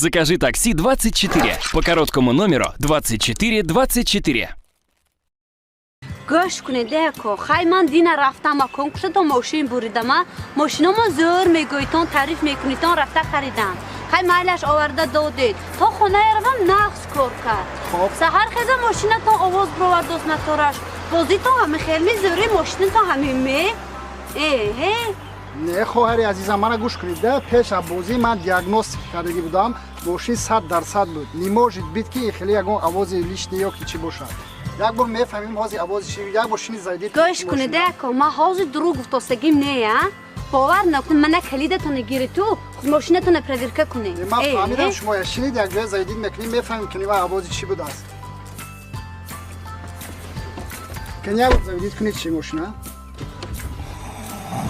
Закажи такси 24 по короткому номеру 2424. گوش کنید دیکو خیلی من دینا رفتم کنکوش تا ماشین بریدم ماشینا ما زور میگویتون تعریف میکنیتون رفته خریدم خیلی مایلش آورده دادید تا خونه روم نقص کار کرد خب سحر خیزه ماشین تا آواز برو دوست نتارش بازی تا همه خیلی زوری ماشین تا همه می نه خواهر عزیزم من گوش کنید پیش از بازی من دیاگنوستیک کردگی بودم ماشین 100% بود نمی‌موجید بید که خیلی یگون آواز لیش یا کی چی باشد یک بار میفهمیم هازی آواز چی یک بار شنی زایدید گوش کنید دیکو ما هازی دروغ گفتگیم نه باور نکن من کلیدتون گیری تو ماشینتون پرویرکه کنی من فهمیدم شما شنید یک جای زایدید میکنیم میفهمیم که نیمه آواز چی بود است کنیا بود زایدید کنید چی ماشینه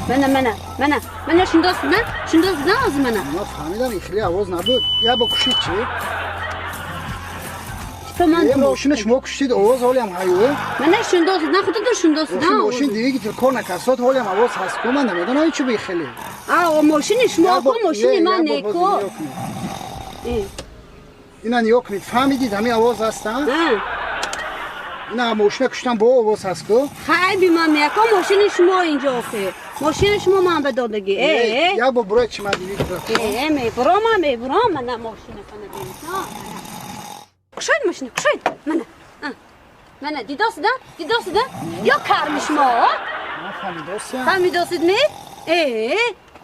من شندوست نه از منه من فهمیدم این خیلی آواز نبود یا با کشید چی یه ماشین شما کشید آواز حالی هم هایوه من شندوست نه خودت شندوست نه ماشین دیگه که کار نکرد حالی هم آواز هست کو من نمیدونم این چی بی خیلی ماشین شما کو ماشین من نیکو اینا نیو کنید فهمیدید همین آواز هستن اینا ماشین کشتن با آواز هست کو خیلی من میگم ماشین شما اینجا افته ماشین شما من به دادگی یا با برای چی من دیگه میبرم من ماشین کنه کشید ماشین کشید من دیداست ده یا کرمش ما فهمیداستید می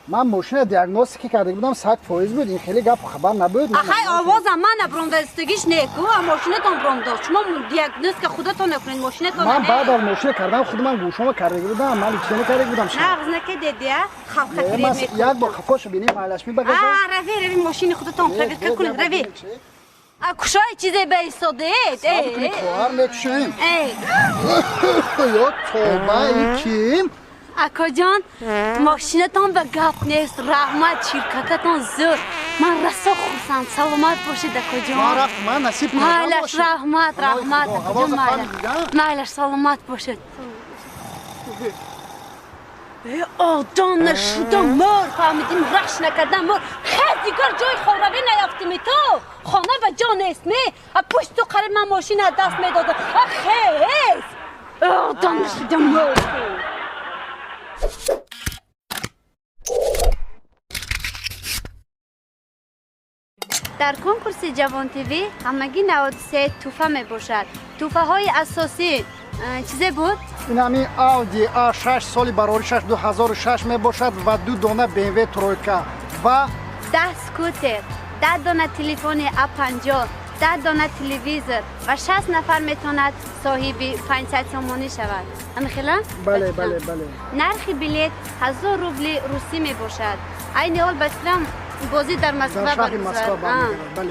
من ماشین دیاگنوستیک کرده بودم 100% بود این خیلی گپ خبر نبود آخه آوازم من برام دستگیش نیکو ماشینتون برام داد شما دیاگنوستیک خودتون نکنین ماشینتون من بعد از ماشین کردم خودم گوشم کرده بودم من چیزی کرده بودم نه نکردید خفقه من یک بار خفاش ببینیم مالش می بگذار روی ماشین خودتون پرویت کنید روی کشای چیزی به ایستادید کنید خواهر نکشیم یا توبه کیم اکا جان ماشینتان به گپ نیست رحمت شرکتتان زور من رسا خوشم سلامت باشید اکا جان من نصیب کنم مالش رحمت اکا جان مالش سلامت باشید آدم نشودم مر فهمیدیم رش نکردم مر خیلی دیگر جای خوابی نیافتیم تو خانه به جا نیست می پشت تو قریب من ماشین دست میدادم خیلی آدم نشودم مر در کنکورس جوان تیوی همگی 93 توفه می باشد توفه های اساسی چیزی بود؟ این همین آودی A6 سالی برای 2006 می باشد و 2 دانه BMW ترویکا و 10 سکوتر 10 دانه تلفن A50 10 دانه تلویزیون و 60 نفر میتواند صاحب 500 تومانی شود همین بله نرخ بلیت 1000 روبل روسی می باشد این حال بسیارم بازی در مسکو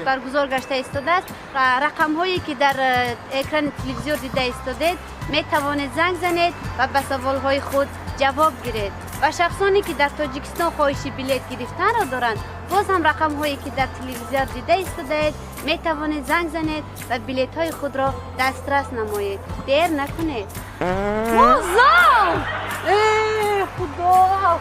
برگزار گشته ایستاده است رقم هایی که در اکران تلویزیون دیده ایستادید می توانید زنگ زنید و به سوال های خود جواب گیرید و شخصانی که در تاجیکستان خواهش بلیت گرفتن را دارند باز هم رقم هایی که در تلویزیون دیده ایستادید می توانید زنگ زنید و بلیت های خود را دسترس نمایید دیر نکنید موزم ای خدا